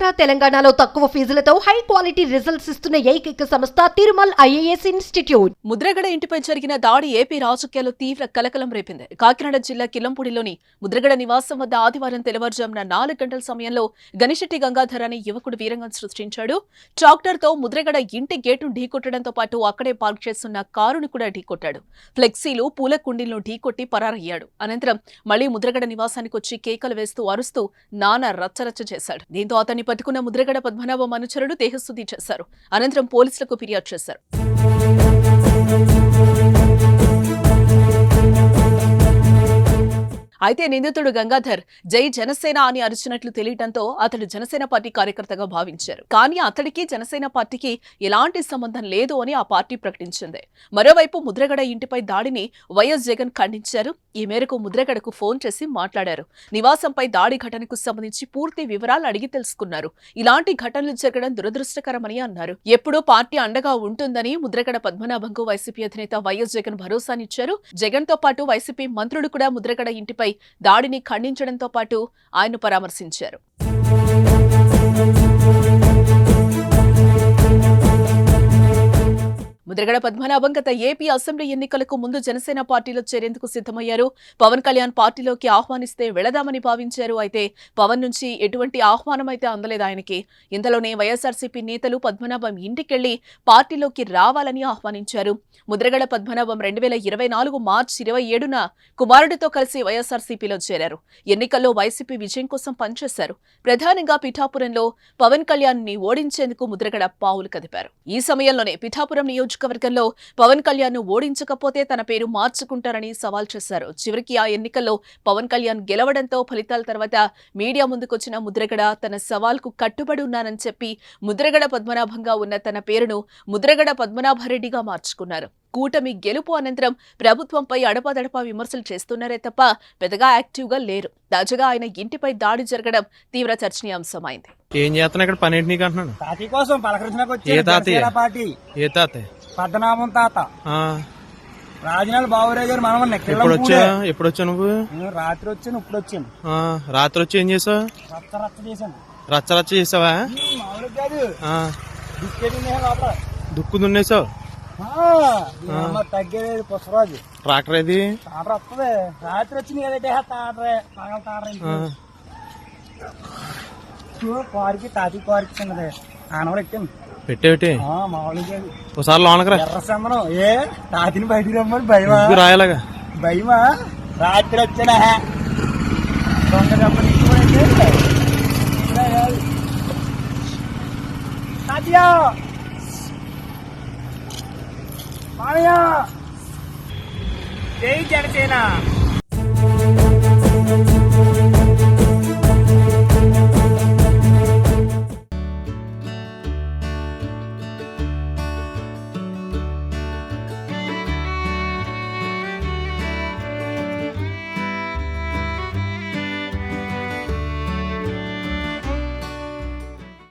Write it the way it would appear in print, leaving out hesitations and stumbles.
ఆంధ్ర తెలంగాణలో తక్కువ ఫీజులతో high quality results ఇస్తున్న ఏకైక సంస్థ తిరుమల్ ఐఏఎస్ ఇన్స్టిట్యూట్. ముద్రగడ ఇంటిపై జరిగిన దాడి ఏపీ రాజకీయాల్లో తీవ్ర కలకలం రేపింది. కాకినాడ జిల్లా కిల్లంపూడిలోని ముద్రగడ నివాసం వద్ద ఆదివారం తెల్లవారుజామున 4 గంటల సమయంలో గనిశెట్టి గంగాధర్ అనే యువకుడు వీరంగం సృష్టించాడు. ట్రాక్టర్తో ముద్రగడ ఇంటి గేటును ఢీకొట్టడంతో పాటు అక్కడే పార్క్ చేస్తున్న కారును కూడా ఢీకొట్టాడు. ఫ్లెక్సీలు, పూల కుండీలను ఢీకొట్టి పరారయ్యాడు. అనంతరం మళ్లీ ముద్రగడ నివాసానికి వచ్చి కేకలు వేస్తూ అరుస్తూ నానా రచ్చరచ్చ చేశాడు. దీంతో అతన్ని పట్టుకున్న ముద్రగడ పద్మనాభం అనుచరుడు దేహస్తుతి చేశారు. అనంతరం పోలీసులకు ఫిర్యాదు చేశారు. అయితే నిందితుడు గంగాధర్ జై జనసేన అని అరిచినట్లు తెలియడంతో అతడు జనసేన పార్టీ కార్యకర్తగా భావించారు. కానీ అతడికి జనసేన పార్టీకి ఎలాంటి సంబంధం లేదు అని ఆ పార్టీ ప్రకటించింది. మరోవైపు ముద్రగడ ఇంటిపై దాడిని వైఎస్ జగన్ ఖండించారు. ఈ మేరకు ముద్రగడకు ఫోన్ చేసి మాట్లాడారు. నివాసంపై దాడి ఘటనకు సంబంధించి పూర్తి వివరాలు అడిగి తెలుసుకున్నారు. ఇలాంటి ఘటనలు జరగడం దురదృష్టకరమని అన్నారు. ఎప్పుడూ పార్టీ అండగా ఉంటుందని ముద్రగడ పద్మనాభంకు వైసీపీ అధినేత వైఎస్ జగన్ భరోసానిచ్చారు. జగన్ తో పాటు వైసీపీ మంత్రులు కూడా ముద్రగడ ఇంటిపై దాడిని ఖండించడంతో పాటు ఆయన్ను పరామర్శించారు. ముద్రగడ పద్మనాభం గత ఏపీ అసెంబ్లీ ఎన్నికలకు ముందు జనసేన పార్టీలో చేరేందుకు సిద్ధమయ్యారు. పవన్ కళ్యాణ్ పార్టీలోకి ఆహ్వానిస్తే వెళదామని భావించారు. అయితే పవన్ నుంచి ఎటువంటి ఆహ్వానం అయితే అందలేదు ఆయనకి. ఇంతలోనే వైఎస్ఆర్సీపీ నేతలు పద్మనాభం ఇంటికెళ్లి పార్టీలోకి రావాలని ఆహ్వానించారు. ముద్రగడ పద్మనాభం 2024 మార్చి 27న కుమారుడితో కలిసి వైఎస్ఆర్సీపీలో చేరారు. ఎన్నికల్లో వైసీపీ విజయం కోసం పనిచేశారు. ప్రధానంగా పిఠాపురంలో పవన్ కళ్యాణ్ ని ఓడించేందుకు ముద్రగడ పావులు కదిపారు. ఈ సమయంలోనే పిఠాపురం నియోజకవర్గంలో పవన్ కళ్యాణ్ ను ఓడించకపోతే తన పేరు మార్చుకుంటారని సవాల్ చేశారు. చివరికి ఆ ఎన్నికల్లో పవన్ కళ్యాణ్ గెలవడంతో ఫలితాల తర్వాత మీడియా ముందుకొచ్చిన ముద్రగడ తన సవాల్కు కట్టుబడి ఉన్నానని చెప్పి ముద్రగడ పద్మనాభంగా ఉన్న తన పేరును ముద్రగడ పద్మనాభరెడ్డిగా మార్చుకున్నారు. కూటమి గెలుపు అనంతరం ప్రభుత్వంపై అడపాదడపా విమర్శలు చేస్తున్నారే తప్ప పెద్దగా యాక్టివ్ గా లేరు. తాజాగా ఆయన ఇంటిపై దాడి జరగడం తీవ్ర చర్చనీయాంశమైంది. ఏం చేస్తున్నా ఇక్కడ పని నీకు అంటున్నాను. తాతయ్య కోసం పలకరించడానికి వచ్చి ఏ తాతయ్య? పద్మనాభం తాత. రాజనాల బాబురావు గారు మనం ఎప్పుడు వచ్చా నువ్వు? రాత్రి వచ్చాను, ఇప్పుడు వచ్చాను. రాత్రి వచ్చి ఏం చేసావు? రచ్చ చేశాను. రచ్చ చేసావా? మామూలు కాదు, దుక్కు దున్నేసావు. తగ్గేది పుష్పరాజు ట్రాక్టర్ ఏది? తాటర వస్తుంది. రాత్రి వచ్చింది ఏదంటే తాటరే కారుకి తాతి కారుకి చిన్నది ఆనవరు ఎక్కాను. పెట్టేటి మామూలుగా ఒకసారి లోనకరా. ఎర్రసమ్మనం ఏ తాతిని బయటికి రమ్మని భయమా? రాయలాగా భయమా? రాత్రి వచ్చానా దొంగ తాతయ్య మామయ్య జై జనసేన.